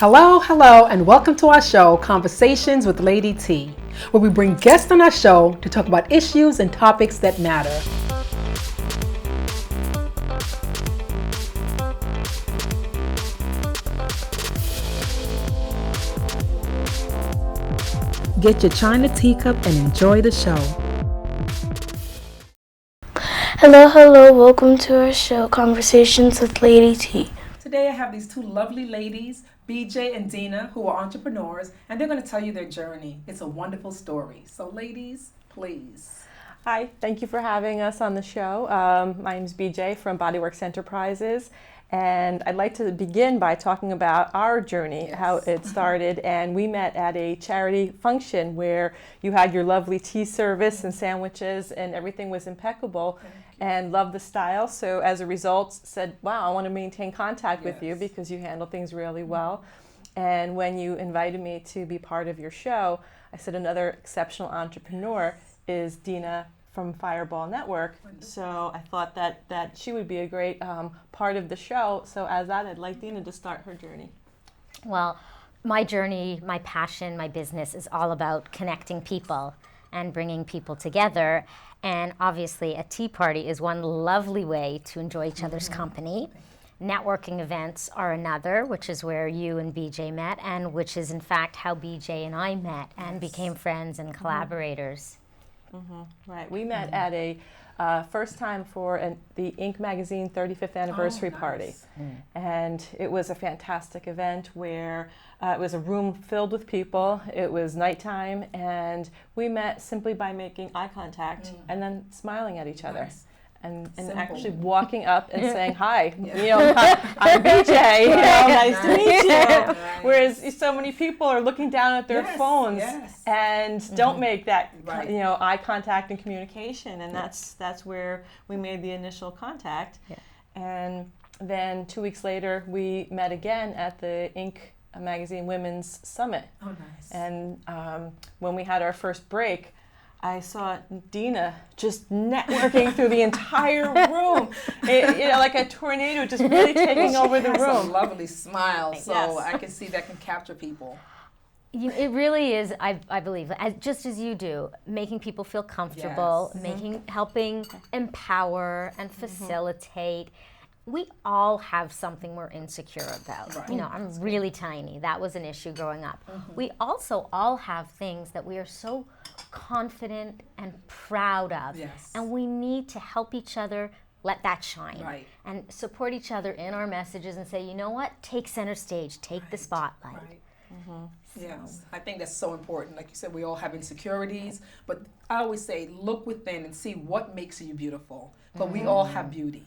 Hello, hello, and welcome to our show, Conversations with Lady T, where we bring guests on our show to talk about issues and topics that matter. Get your china teacup and enjoy the show. Hello, welcome to our show, Conversations with Lady T. Today I have these two lovely ladies, BJ and Deena, who are entrepreneurs, and they're going to tell you their journey. It's a wonderful story. So ladies, please. Hi, thank you for having us on the show. My name is BJ from Bodyworks Enterprises, and I'd like to begin by talking about our journey, how it started. And we met at a charity function where you had your lovely tea service and sandwiches, and everything was impeccable, and loved the style. So as a result, said, wow, I want to maintain contact with you because you handle things really well. And when you invited me to be part of your show, I said another exceptional entrepreneur is Deena from Fireball Network. So I thought that she would be a great part of the show. So as that, I'd like Deena to start her journey. Well, my journey, my passion, my business is all about connecting people and bringing people together. And obviously a tea party is one lovely way to enjoy each other's company. Networking events are another, which is where you and BJ met, and which is in fact how BJ and I met and became friends and collaborators. Right, we met at a first time for the Inc. magazine 35th anniversary party. And it was a fantastic event where it was a room filled with people. It was nighttime, and we met simply by making eye contact and then smiling at each other. And actually walking up and saying, hi, I'm BJ, nice to meet you. Whereas so many people are looking down at their phones and don't make that, eye contact and communication. And that's where we made the initial contact. And then 2 weeks later, we met again at the Inc. magazine Women's Summit. Oh, nice. And when we had our first break, I saw Deena just networking through the entire room, like a tornado, just really taking over the room. She has a lovely smile, so I can see that can capture people. It really is, I believe, just as you do, making people feel comfortable, helping empower and facilitate. We all have something we're insecure about. I'm really tiny. That was an issue growing up. We also all have things that we are so confident and proud of. And we need to help each other let that shine. And support each other in our messages and say, you know what, take center stage, take the spotlight. Yes, I think that's so important. Like you said, we all have insecurities, but I always say, look within and see what makes you beautiful. But we all have beauty.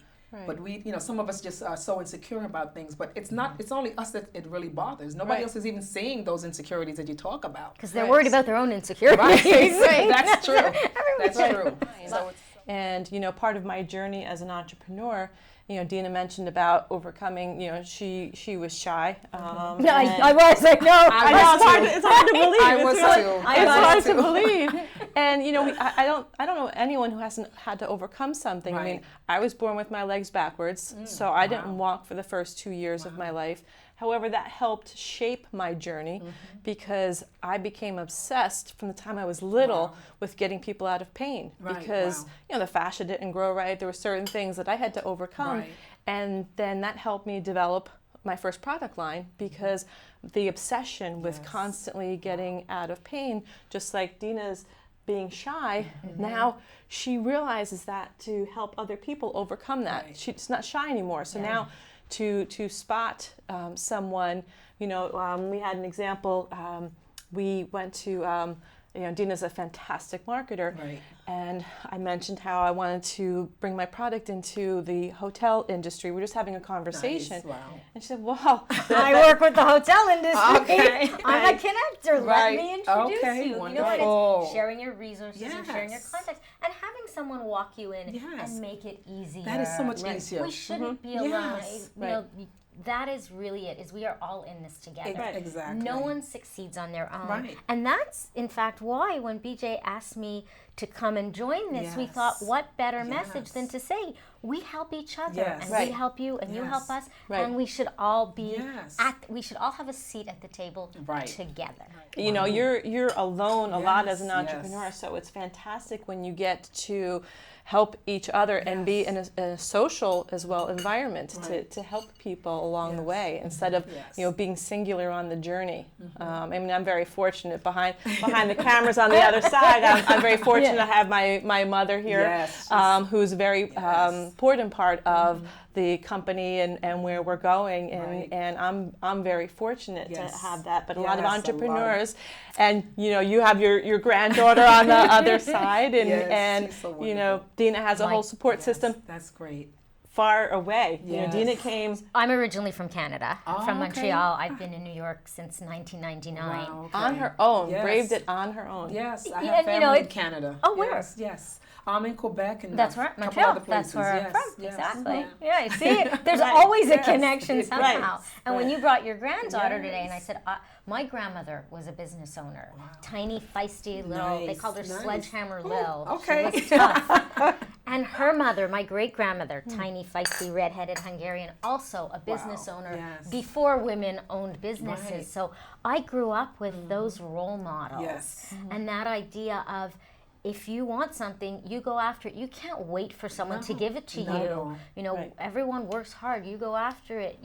But we, some of us just are so insecure about things, but it's not, it's only us that it really bothers. Nobody else is even seeing those insecurities that you talk about. Because they're worried about their own insecurities. That's true. That's true. And, part of my journey as an entrepreneur, Deena mentioned about overcoming, she was shy. I was. I know. It's hard to believe. I was too. It's hard to believe. And, I don't know anyone who hasn't had to overcome something. I mean, I was born with my legs backwards, so I didn't walk for the first 2 years of my life. However, that helped shape my journey because I became obsessed from the time I was little with getting people out of pain because, the fascia didn't grow right. There were certain things that I had to overcome. And then that helped me develop my first product line because the obsession with constantly getting out of pain, just like Deena's being shy, now she realizes that to help other people overcome that. She's not shy anymore. So now to spot someone, we had an example. We went to, Deena's a fantastic marketer, and I mentioned how I wanted to bring my product into the hotel industry. We're just having a conversation, and she said, "Well, I work with the hotel industry. I'm a connector. Let me introduce you. Wonderful. It's sharing your resources and sharing your contacts, and having someone walk you in and make it easier. That is so much easier. We shouldn't be alone. That is really it, is we are all in this together. Exactly. No one succeeds on their own. And that's, in fact, why when BJ asked me to come and join this, we thought, what better message than to say, we help each other, Yes. and Right. we help you, and you help Yes. us, Right. and we should all be Yes. we should all have a seat at the table Right. together. You know, you're alone a lot as an Yes, entrepreneur, yes. so it's fantastic when you get to help each other and be in a social as well environment Right. to help people along the Yes. way instead of Yes. you know being singular on the journey. I mean, I'm very fortunate behind the cameras on the other side. I'm very fortunate to have my mother here, Yes. who's a very Yes. important part of the company and where we're going, and I'm very fortunate Yes. to have that. But a lot Yes, of a lot. entrepreneurs, and you know, you have your granddaughter on the other side, and Yes, and she's so you know, wonderful. Deena has a whole support Yes, system That's great. far away. You know, Yes. Deena came. I'm originally from Canada, Oh, from okay. Montreal. I've been in New York since 1999. Wow, On okay. her own, Yes. braved it on her own. Yes, I Yeah, have you know, family in it- Canada. Oh, where? Yes, yes. I'm in Quebec and That's a right, couple Montreal. other That's places. where I'm Yes, from. yes. Exactly. Yeah. Yeah, see, there's Right. always a Yes. connection Right. somehow. And when Right. you brought your granddaughter today, and I Yes. said, my grandmother was a business owner, tiny, feisty little. They Nice, called her nice. Sledgehammer Oh, Lil. okay. She was tough. And her mother, my great grandmother, tiny, feisty, redheaded Hungarian, also a business owner Yes. before women owned businesses. Right. So I grew up with those role models, Yes. and that idea of, if you want something, you go after it. You can't wait for someone to No, give it to not at you. all. You know, Right. everyone works hard. You go after it.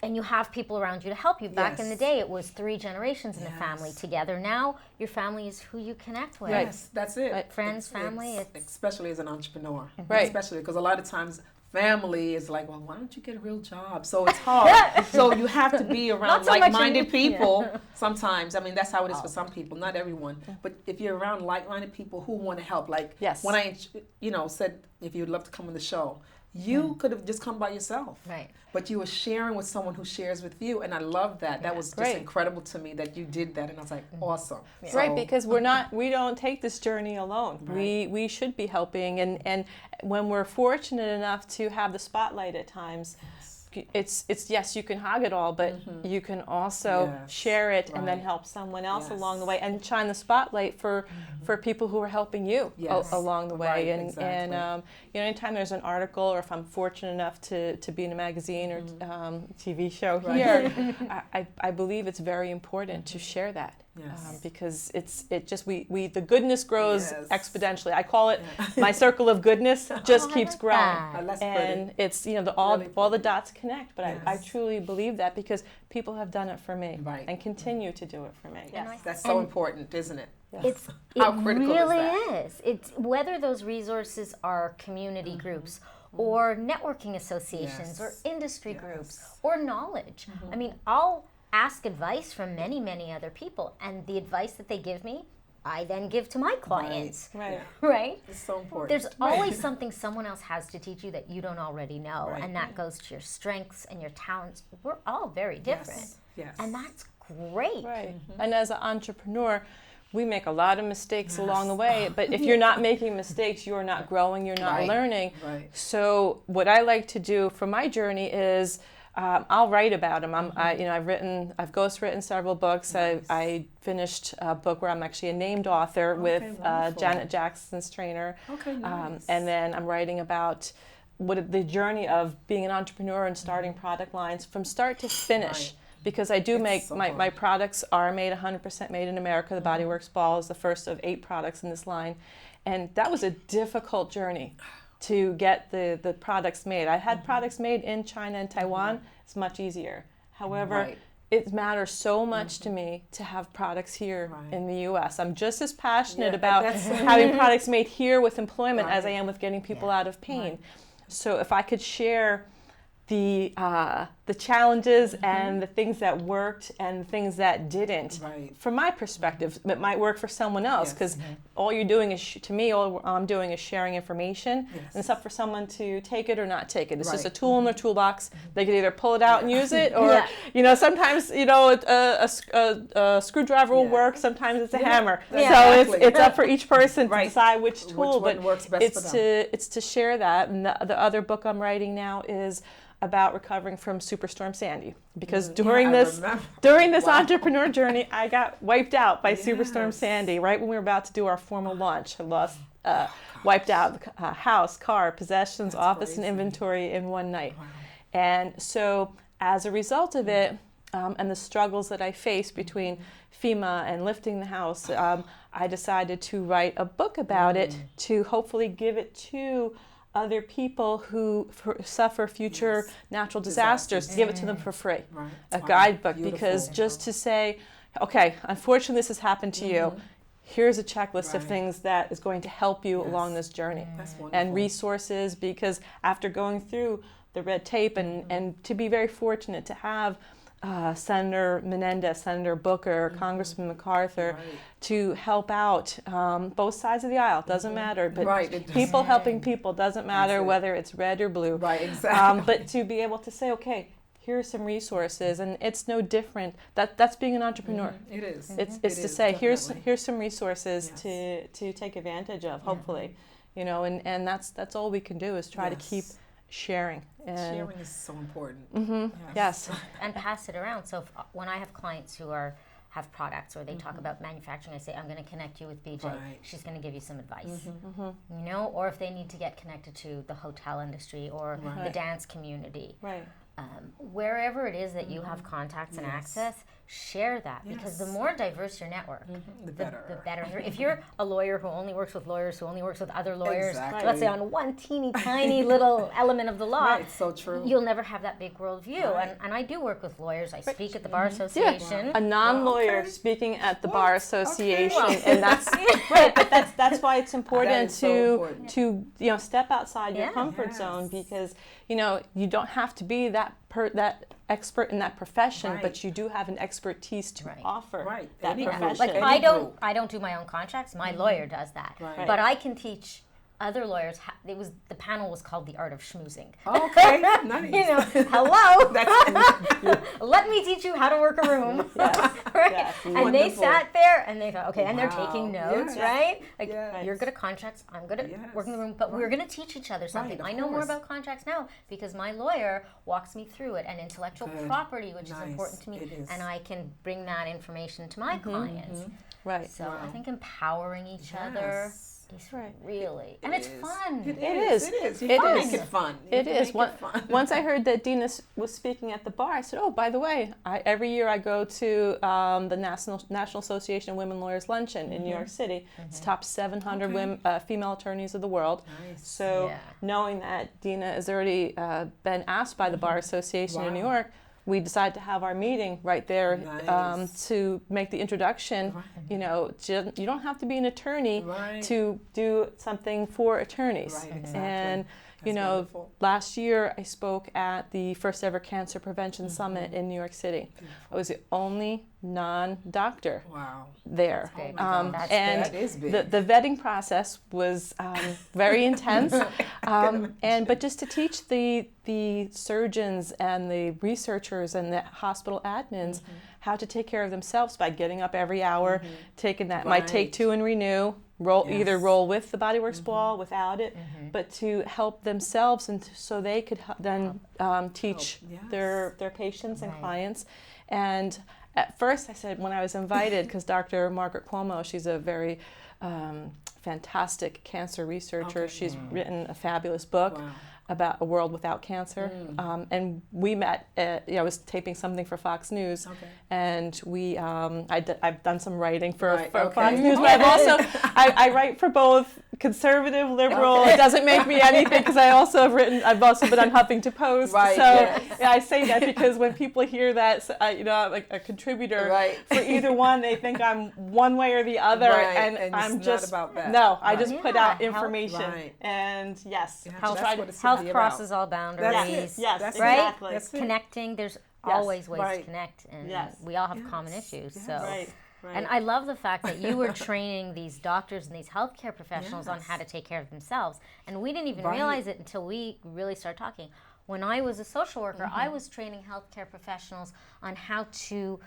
And you have people around you to help you. Back in the Yes. day, it was 3 generations in the family Yes. together. Now, your family is who you connect with. Yes, that's it. Right. Friends, family, it's- especially as an entrepreneur. Right. Especially because a lot of times family is like, well, why don't you get a real job? So it's hard. So you have to be around Not so much in- like-minded people Yeah. sometimes. I mean, that's how it is for some people, not everyone. But if you're around like-minded people who want to help, like Yes. when I, said if you'd love to come on the show, you could have just come by yourself. Right. But you were sharing with someone who shares with you, and I love that. That was just Great. incredible to me that you did that, and I was like, awesome. So- Right, because we don't take this journey alone. Right. We should be helping, and when we're fortunate enough to have the spotlight at times, it's yes, you can hog it all, but you can also Yes, share it and then right. help someone else Yes. along the way and shine the spotlight for people who are helping you Yes. along the way. Right, and exactly. anytime there's an article, or if I'm fortunate enough to be in a magazine or TV show Right. here, I believe it's very important to share that. Yes. Because the goodness grows Yes. exponentially. I call it my circle of goodness just I keeps like growing. that. That's And pretty. it's all Really all the pretty. dots connect, but I Yes. truly believe that because people have done it for me Right. and continue to do it for me. And I- That's so And- important, isn't it? It's How it critical is really that? is. It's whether those resources are community groups or networking associations or Yes. industry Yes. groups or knowledge. I mean, I'll ask advice from many, many other people, and the advice that they give me, I then give to my clients. Right. Yeah. Right? It's so important. There's always something someone else has to teach you that you don't already know, Right. and that goes to your strengths and your talents. We're all very different, Yes. Yes. and that's great. Right. And as an entrepreneur, we make a lot of mistakes along the way, but if you're not making mistakes, you're not growing, you're not Right. learning. Right. What I like to do for my journey is I'll write about them. I've ghostwritten several books. Nice. I finished a book where I'm actually a named author with wonderful. Janet Jackson's trainer. Okay, nice. And then I'm writing about the journey of being an entrepreneur and starting product lines from start to finish. Right. Because I do It's make so my hard. products are made 100% made in America. The Body Works ball is the first of 8 products in this line, and that was a difficult journey to get the products made. I had products made in China and Taiwan. It's much easier. However, Right. it matters so much to me to have products here Right. in the U.S. I'm just as passionate Yeah, about that's- having products made here with employment as I Right. am with getting people out of pain. So if I could share the challenges and the things that worked and the things that didn't. Right. From my perspective, it might work for someone else Yes. because all you're doing is, to me, all I'm doing is sharing information. Yes. And it's up for someone to take it or not take it. It's just a Right. tool in their toolbox. They can either pull it out and use it, or Yeah. sometimes a screwdriver will Yeah. work. Sometimes it's a Yeah. hammer. Yeah. So Exactly. it's up for each person to Right. decide which tool. one but works best for them. it's to share that. And the other book I'm writing now is about recovering from Superstorm Sandy, because during I this remember. Wow. entrepreneur journey, I got wiped out by Superstorm Yes. Sandy right when we were about to do our formal launch. I lost wiped out house, car, possessions, office, crazy. and inventory in one night. Wow. And so as a result of it, and the struggles that I faced between FEMA and lifting the house, I decided to write a book about it to hopefully give it to other people who suffer future natural disasters, to give it to them for free. Right. A Wow. guidebook, Beautiful. because just to say, okay, unfortunately this has happened to you, here's a checklist of Right. things that is going to help you Yes. along this journey. That's wonderful. And resources, because after going through the red tape and to be very fortunate to have Senator Menendez, Senator Booker, Congressman MacArthur Right. to help out both sides of the aisle, doesn't matter, but Right, it people doesn't. helping people, doesn't matter it. whether it's red or blue. Right, exactly. But to be able to say, okay, here are some resources, and it's no different. That's being an entrepreneur. It is. It's It to is, say definitely. here's some resources Yes. to take advantage of, hopefully, you know, and that's all we can do is try to keep Yes. sharing. And Sharing is so important. yes, And pass it around. So when I have clients who have products or they talk about manufacturing, I say, I'm going to connect you with BJ. Right. She's going to give you some advice. You know, or if they need to get connected to the hotel industry or the Right. dance community. right. Wherever it is that you have contacts and Yes. access, share that, because the Yes. more diverse your network, The better. the better. If you're a lawyer who only works with lawyers, who only works with other lawyers, Exactly. let's say on one teeny tiny little element of the law, Right, it's so true. you'll never have that big world view. Right. And I do work with lawyers. I speak at the Bar Association. A non-lawyer Okay. speaking at the Bar What? Association, Okay. and that's right. But that's why it's important is so to important. to step outside your Yeah. comfort Yes. zone, because you don't have to be that expert in that profession, Right. but you do have an expertise to Right. offer Right. that Any group. profession. Like Any I don't do my own contracts. My lawyer does that. Right. But I can teach other lawyers. The panel was called the Art of Schmoozing. Okay, nice. You know, hello. That's Let me teach you how to work a room. Yes. Right? Yes. And Wonderful. they sat there and they thought, okay, and they're Wow. taking notes, Yes. right? Like Yes. you're good at contracts, I'm good at Yes. working the room, but we're Right. going to teach each other something. Right, I of know more course. about contracts now because my lawyer walks me through it, and intellectual Good. property, which is Nice. important to me, It is. and I can bring that information to my clients. Right. So I Wow. think empowering each other Yes. is Right. really, and It it's is. fun. It is. is. It is. You It can is. make it fun. You It can is. make it fun. Once I heard that Deena was speaking at the bar, I said, "Oh, by the way, every year I go to the National Association of Women Lawyers Luncheon in New York City. It's top 700 Okay. women, female attorneys of the world. Nice. So Yeah. knowing that Deena has already been asked by the Bar Association in New Wow. York, we decided to have our meeting right there Nice. to make the introduction. Right. You know, you don't have to be an attorney Right. to do something for attorneys. Right, exactly. And you That's know, wonderful. last year I spoke at the first ever Cancer Prevention Summit in New York City. I was the only non-doctor Wow. there. That's big. That's and That is big. the vetting process was very intense. But just to teach the surgeons and the researchers and the hospital admins how to take care of themselves by getting up every hour, taking that might take Right. two and renew, either Yes. roll with the Bodyworks ball, without it, but to help themselves and so they could then teach Help, yes. their patients and Right. clients. And at first I said, when I was invited, because Dr. Margaret Cuomo, she's a very fantastic cancer researcher. Okay. She's written a fabulous book Wow. about a world without cancer. And we met, I was taping something for Fox News, Okay. and I've done some writing for Right, Fox okay. News, but I've also, I write for both conservative, liberal. It doesn't make me anything because I've also been on Huffington Post. Right, So yes. yeah, I say that because when people hear that, I'm like a contributor Right. for either one, they think I'm one way or the other, Right, and and I'm it's just not about that. no. I Right. just put out Yeah, information, Right. and yes, Yeah, I'll that's try what to. it's Health be about. crosses all boundaries. Yes, yes, That's right? exactly. That's it. Connecting, there's Yes. always ways to Right. connect, and Yes. we all have Yes. common issues. Yes. So, Right, right. and I love the fact that you were training these doctors and these healthcare professionals on Yes. how to take care of themselves, and we didn't even Right. realize it until we really started talking. When I was a social worker, I was training healthcare professionals on how to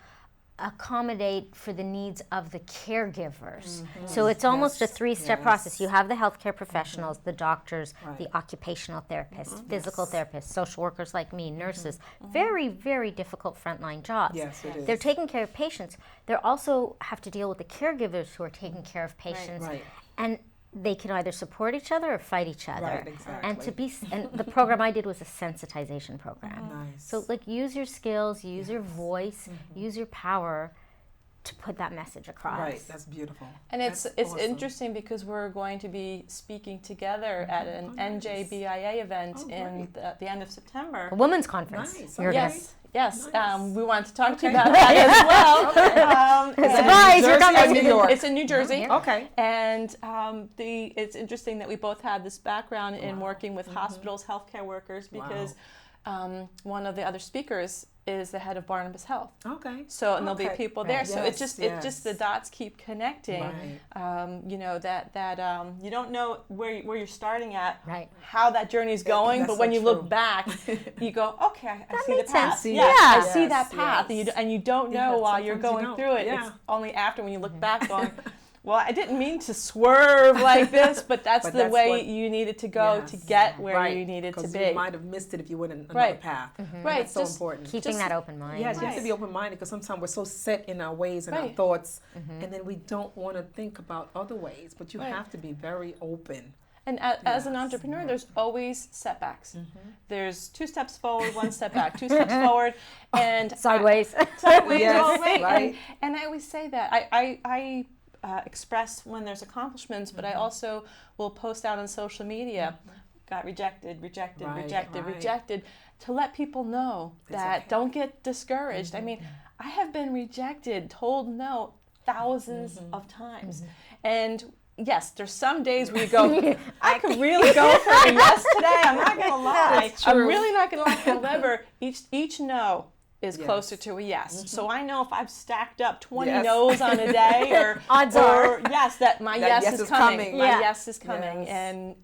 accommodate for the needs of the caregivers. So it's almost a Yes. three-step Yes. process. You have the healthcare professionals, the doctors, Right. the occupational therapists, physical therapists, social workers like me, nurses. Very, very difficult frontline jobs. Yes, it is. They're taking care of patients. They also have to deal with the caregivers who are taking care of patients. Right. And they can either support each other or fight each other. Right, exactly. And the program I did was a sensitization program. Nice. So like use your skills, use your voice, use your power to put that message across. Right, that's beautiful. And That's it's awesome. interesting because we're going to be speaking together at an NJBIA event in the end of September. A women's conference. Nice. You're Okay. Yes, Nice. we wanted to talk to you about that as well. Surprise, you're coming. New York. It's in New Jersey. Okay. And it's interesting that we both have this background in working with hospitals, healthcare workers, because one of the other speakers is the head of Barnabas Health. Okay. So, and there'll be people there. So Yes, it's just the dots keep connecting. Right. You know, that you don't know where you're starting at, Right. how that journey's going, That's but when so you true. look back, you go, okay, I see the makes path. sense. Yeah, Yeah. I see that Yes, path, yes. and you don't know Yeah, while you're sometimes you going don't. through it. Yeah. It's only after when you look back going, well, I didn't mean to swerve like this, but that's But the that's way what- you needed to go to Yes. get where Right. you needed to 'Cause be. you might have missed it if you went in another Right. path. Right. That's so Just important. Keeping Just- that open mind. Yes, you have to Right. be open-minded because sometimes we're so set in our ways and our Right. thoughts, and then we don't want to think about other ways. But you Right. have to be very open. And as an Yes. entrepreneur, there's always setbacks. There's 2 steps forward, 1 step back, 2 steps forward, and Sideways. sideways, Yes, all right. right. And I always say that I express when there's accomplishments, but I also will post out on social media, got rejected, rejected, Right, rejected, right. rejected, to let people know that okay. don't get discouraged. I mean, I have been rejected, told no thousands of times, and yes, there's some days where you go, I could really go for a yes today. I'm not gonna lie. That's I'm true. really not gonna lie. However, each no is Yes. closer to a yes. So I know if I've stacked up 20 Yes. no's on a day, or Odds or are. yes, that my That yes, is coming. My Yeah. yes is coming, Yes. and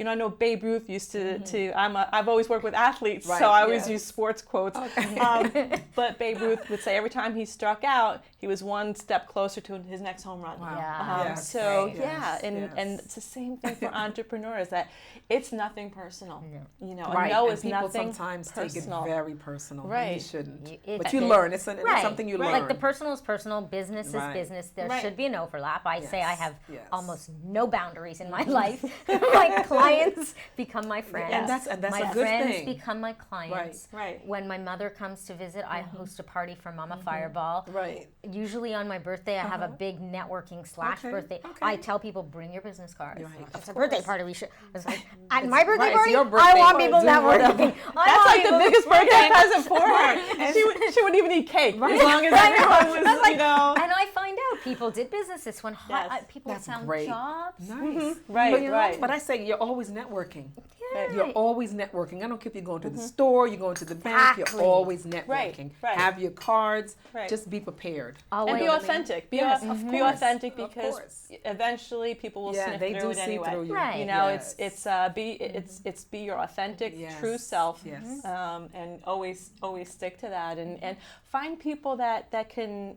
I know Babe Ruth used to. I've always worked with athletes, Right, so I always yes. use sports quotes. Okay. But Babe Ruth would say every time he struck out, he was one step closer to his next home run. Wow. Yeah. Yes. So Yes. yeah, and Yes. it's the same thing for entrepreneurs, that it's nothing personal. You know, Right. a no and is people nothing sometimes personal. take it very personal. And Right. you shouldn't. It- But you it- learn. It's Right. something you Right. learn. Like the personal is personal, business is Right. business. There Right. should be an overlap. I say I Yes, have yes. almost no boundaries in my life. My clients become my friends. And that's my a good friends thing. become my clients. Right. When my mother comes to visit, I host a party for Mama Fireball. Right. Usually on my birthday, I have a big networking / Okay, birthday. okay. I tell people, bring your business cards. Right, It's of a birthday course. party. We should. It's like, at my birthday right, it's party, your I birthday want party. people Do networking. That's like the biggest birthday present for her. She wouldn't even eat cake as long as everyone was, you know. And I find out people did business. This one, Yes. people That's found great. jobs. Nice. Right, But, right. But I say you're always networking. Yeah. You're always networking. I don't care if you're going to the store, you're going to the bank, Exactly. you're always networking. right. Have your cards. Right. Just be prepared. Always. And be authentic. Be, Yes, au- of be course, authentic, of because course. eventually people will Yeah, sniff they through do it see anyway. through you. Right. You know, Yes. it's be your authentic, Yes. true self, Yes. and always stick to that, and find people that can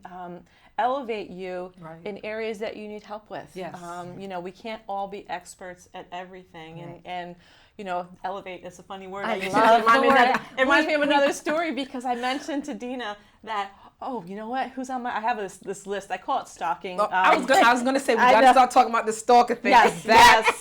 elevate you Right. in areas that you need help with. Yes. You know, we can't all be experts at everything, Right. and you know, elevate is a funny word. I use. love the word. It reminds me of another story, because I mentioned to Deena that, oh, you know what? Who's on my? I have this list. I call it stalking. I was gonna say we I gotta know. start talking about the stalker thing. Yes,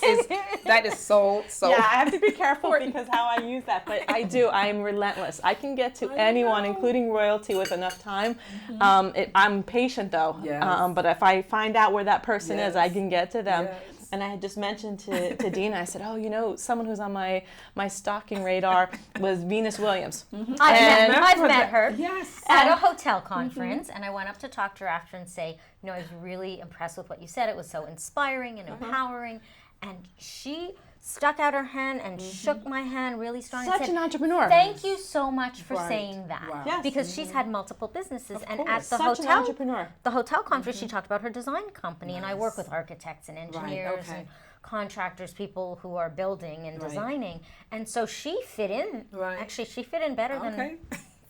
'Cause that is so. Yeah, I have to be careful because how I use that, but I do. I am relentless. I can get to anyone, know. including royalty, with enough time. I'm patient though. Yes. But if I find out where that person is, I Yes. can get to them. Yes. And I had just mentioned to Deena, I said, oh, you know, someone who's on my stalking radar was Venus Williams. I've met her Yes. at a hotel conference, and I went up to talk to her after and say, you know, I was really impressed with what you said. It was so inspiring and empowering. And she stuck out her hand and shook my hand really strong. and Such said, an entrepreneur. Thank you so much for Right. saying that. Wow. Yes. Because she's had multiple businesses, and at course. the Such an hotel, entrepreneur. the hotel conference, she talked about her design company, and I work Nice. with architects and engineers okay. and contractors, people who are building and Right. designing, and so she fit in. Right. Actually, she fit in better Okay. than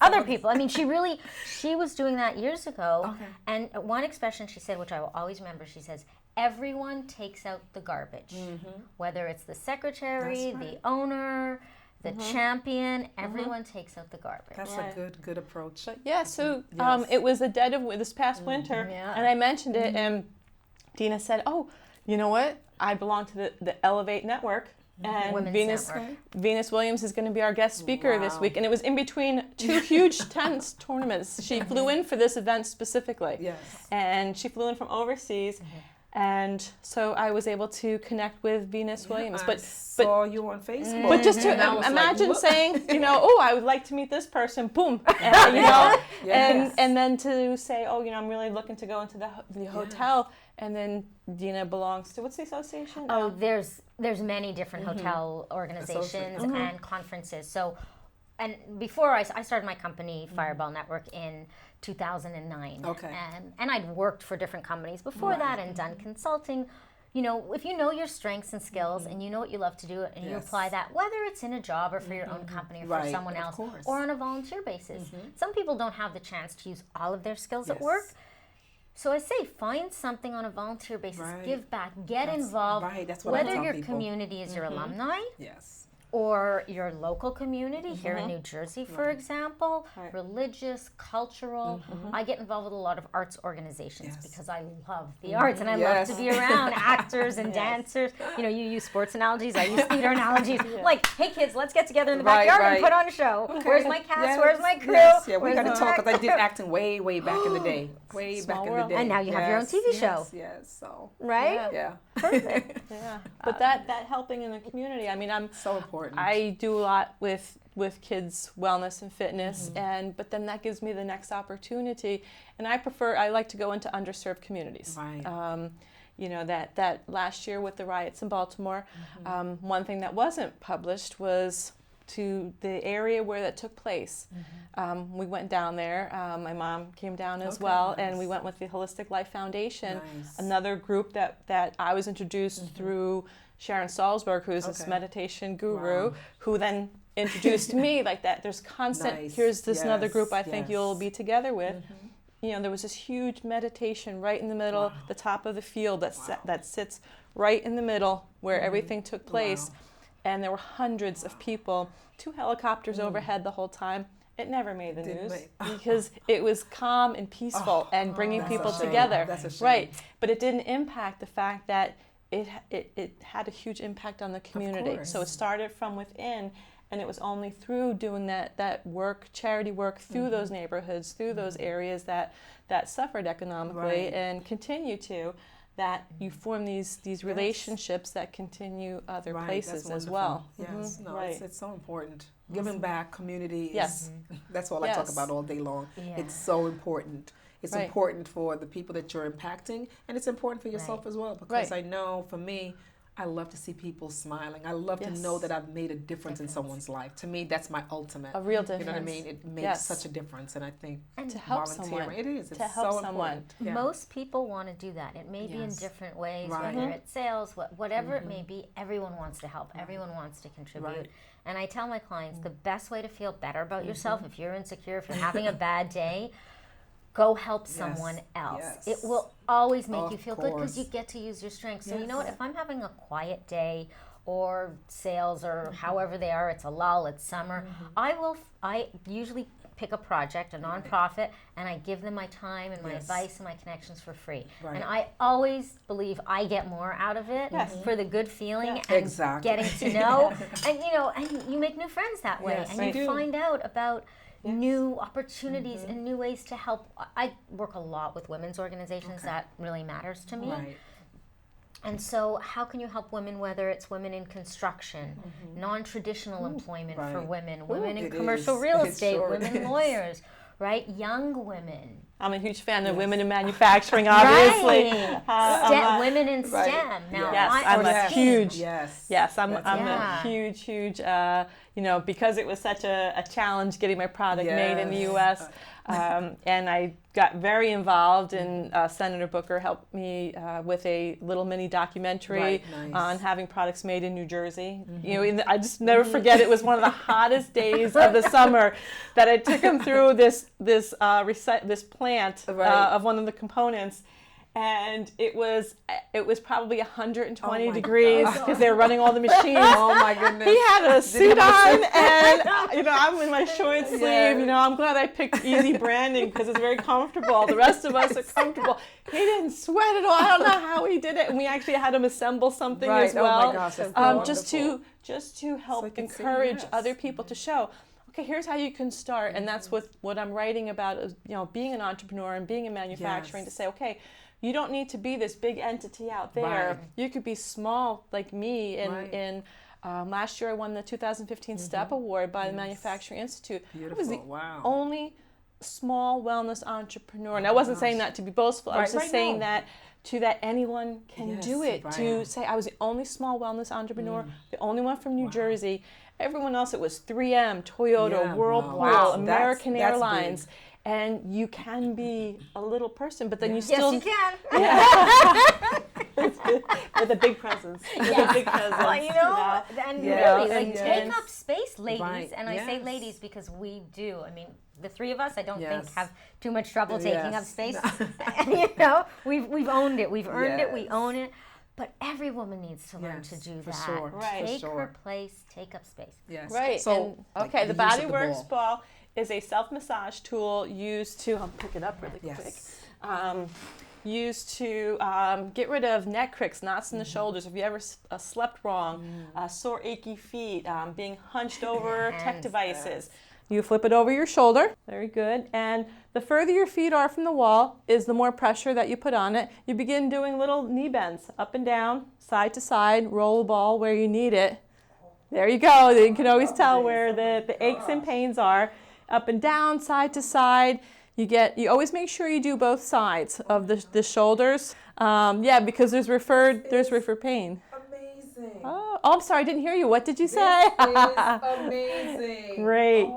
other people. I mean, she was doing that years ago. Okay. And one expression she said, which I will always remember, she says, everyone takes out the garbage. Whether it's the secretary, That's the right. owner, the champion, everyone takes out the garbage. That's Right. a good approach. But yeah, so Yes. it was the dead of this past winter, Yeah. and I mentioned it, and Deena said, "Oh, you know what? I belong to the Elevate Network. And Women's Network. Venus Williams is going to be our guest speaker this week. And it was in between two huge tennis tournaments. She flew in for this event specifically. Yes. And she flew in from overseas. And so I was able to connect with Venus Williams. I saw you on Facebook. But just to imagine saying, oh, I would like to meet this person, boom, and, and then to say, I'm really looking to go into the hotel, and then Deena belongs to, what's the association? Oh, there's many different hotel organizations and conferences. So, and before I started my company, Fireball Network, in 2009. Okay. And I'd worked for different companies before that and done consulting. If you know your strengths and skills and you know what you love to do and you apply that, whether it's in a job or for your own company or for someone else or on a volunteer basis. Some people don't have the chance to use all of their skills at work. So I say find something on a volunteer basis, give back, get involved, That's what I whether tell your people. community is your alumni. Yes. Or your local community here in New Jersey, for example, religious, cultural. I get involved with a lot of arts organizations because I love the arts and I love to be around actors and dancers. You use sports analogies, I use theater analogies. Like, hey kids, let's get together in the backyard and put on a show. Okay. Where's my cast? Where's my crew? Yeah, we got to talk because I did acting way back in the day. Way back in the day. And now you have your own TV show. Yes, so. Right? Yeah. Perfect. Yeah. But that helping in the community, I'm so important. I do a lot with kids' wellness and fitness, but then that gives me the next opportunity, and I like to go into underserved communities. Right. That last year with the riots in Baltimore, one thing that wasn't published was to the area where that took place. We went down there. My mom came down as well, and we went with the Holistic Life Foundation, another group that I was introduced through Sharon Salzberg, who's this meditation guru, who then introduced me like that. There's constant, here's this another group I think you'll be together with. There was this huge meditation right in the middle, the top of the field that sits right in the middle where everything took place. And there were hundreds of people, 2 helicopters overhead the whole time. It never made the news because it was calm and peaceful and bringing people together. That's a shame. Right. But it didn't impact the fact that it had a huge impact on the community. So it started from within, and it was only through doing that work, charity work, through those neighborhoods, through those areas that suffered economically and continue to, that you form these relationships that continue other places as well. Yes, it's so important. Giving back, community is, that's all I talk about all day long. It's so important. It's important for the people that you're impacting, and it's important for yourself as well, because I know for me, I love to see people smiling. I love to know that I've made a difference in someone's life. To me, that's my ultimate. A real difference. You know what I mean? It makes such a difference, and I think and to help someone. It is. It's to help so someone. Important. Yeah. Most people want to do that. It may be in different ways, whether it's sales, whatever it may be. Everyone wants to help. Everyone wants to contribute. And I tell my clients the best way to feel better about yourself, if you're insecure, if you're having a bad day, go help someone else. It will always make you feel good because you get to use your strengths. So you know what? If I'm having a quiet day or sales or however they are, it's a lull, it's summer, I usually pick a project, a nonprofit, and I give them my time and my advice and my connections for free. And I always believe I get more out of it for the good feeling and getting to know. And and you make new friends that way, and you find out about new opportunities and new ways to help. I work a lot with women's organizations. That really matters to me. And so how can you help women, whether it's women in construction, non-traditional employment for women, women in commercial real estate, women lawyers, right? Young women. I'm a huge fan of women in manufacturing, obviously. Women in STEM. Now, I'm a huge, I'm a huge, because it was such a challenge getting my product made in the U.S., and I got very involved, and Senator Booker helped me with a little mini documentary on having products made in New Jersey. I just never forget, it was one of the hottest days of the summer that I took him through this plant of one of the components. and it was probably 120 degrees because they were running all the machines. Oh my goodness! He had a suit on, and I'm in my short sleeve. I'm glad I picked easy branding because it's very comfortable. The rest of us are comfortable. He didn't sweat at all. I don't know how he did it, and we actually had him assemble something as well. Oh my gosh, that's just to help encourage other people to show. Okay, here's how you can start, and that's what I'm writing about is, being an entrepreneur and being in manufacturing, to say, okay, you don't need to be this big entity out there. Right. You could be small like me. In last year, I won the 2015 STEP Award by the Manufacturing Institute. Beautiful. I was the only small wellness entrepreneur. And I wasn't saying that to be boastful. I was just saying that anyone can do it. To say I was the only small wellness entrepreneur, the only one from New Jersey. Everyone else, it was 3M, Toyota, Whirlpool, American Airlines. Big. And you can be a little person, but then you Yes, still... you can. With a big presence. With a big presence. Well, and really, take up space, ladies. Right. And I say ladies because we do. I mean, the three of us, I don't think have too much trouble taking up space. We've owned it. We've earned it. We own it. But every woman needs to learn to do that. Sure. Right. Take her place, take up space. Yes. Right. So, the Body Works ball is a self-massage tool used to, I'll pick it up really quick, used to get rid of neck cricks, knots in the shoulders. If you ever slept wrong, sore achy feet, being hunched over tech devices. You flip it over your shoulder. Very good. And the further your feet are from the wall is the more pressure that you put on it. You begin doing little knee bends, up and down, side to side, roll the ball where you need it. There you go. You can always tell where the aches and pains are. Up and down, side to side. You always make sure you do both sides of the shoulders. Because there's referred pain. Amazing. Oh, I'm sorry, I didn't hear you. What did you say? This is amazing. Great.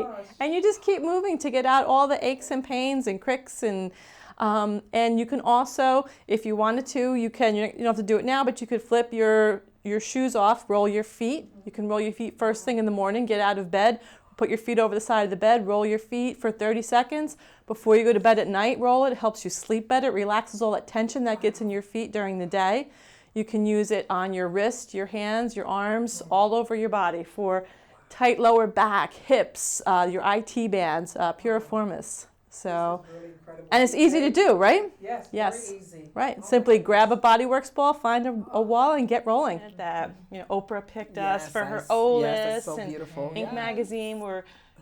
Gosh. And you just keep moving to get out all the aches and pains and cricks and you can also, if you wanted to, you don't have to do it now, but you could flip your shoes off, roll your feet. You can roll your feet first thing in the morning, get out of bed, put your feet over the side of the bed, roll your feet for 30 seconds. Before you go to bed at night, roll it. It helps you sleep better. It relaxes all that tension that gets in your feet during the day. You can use it on your wrist, your hands, your arms, all over your body for tight lower back, hips, your IT bands, piriformis. So, Really incredible. and it's easy to do, right? Yes. Very easy. Right. Simply grab a Body Works ball, find a wall, and get rolling. That Oprah picked us for her O list, that's so and beautiful. Inc. magazine.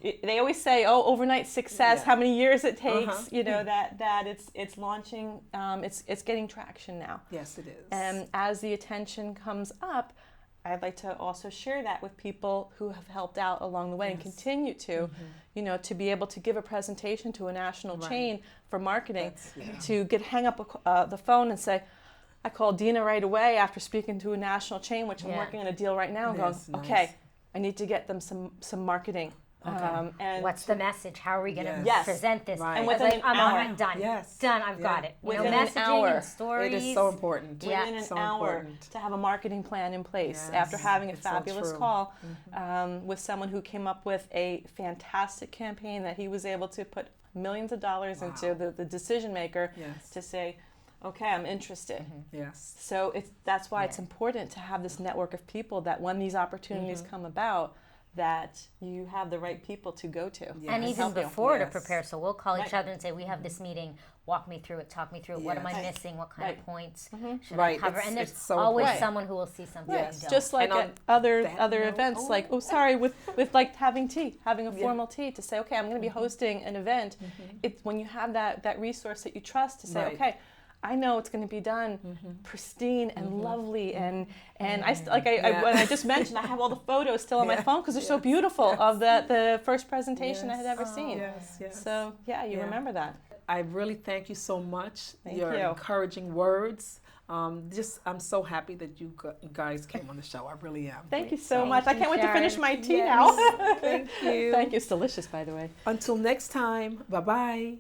They always say, overnight success. How many years it takes? That it's launching. It's getting traction now. Yes, it is. And as the attention comes up, I'd like to also share that with people who have helped out along the way and continue to, to be able to give a presentation to a national chain for marketing, to hang up the phone and say, I called Deena right away after speaking to a national chain, which I'm working on a deal right now, and going, okay, I need to get them some marketing. Okay. And what's the message? How are we going to present this? Right. And within an hour. I'm done. Yes. Done. I've got it. Within an hour. And stories. It is so important. Within an hour important. to have a marketing plan in place after having a fabulous call with someone who came up with a fantastic campaign that he was able to put millions of dollars into the decision maker to say, okay, I'm interested. Yes. So that's why it's important to have this network of people that when these opportunities come about, that you have the right people to go to. And even before to prepare. So we'll call each other and say, we have this meeting, walk me through it, talk me through it. What am I missing? What kind of points should I cover? And there's always someone who will see something you don't. Just like at other events, with like having a formal tea to say, okay, I'm going to be hosting an event. It's when you have that resource that you trust to say, okay, I know it's going to be done pristine and lovely, and when I just mentioned, I have all the photos still on my phone because they're so beautiful of the first presentation I had ever seen. Yes. So you remember that. I really thank you so much. Thank Your you. Encouraging words. I'm so happy that you guys came on the show. I really am. Thank you so much. I can't wait to finish my tea now. Thank you. Thank you. It's delicious, by the way. Until next time. Bye-bye.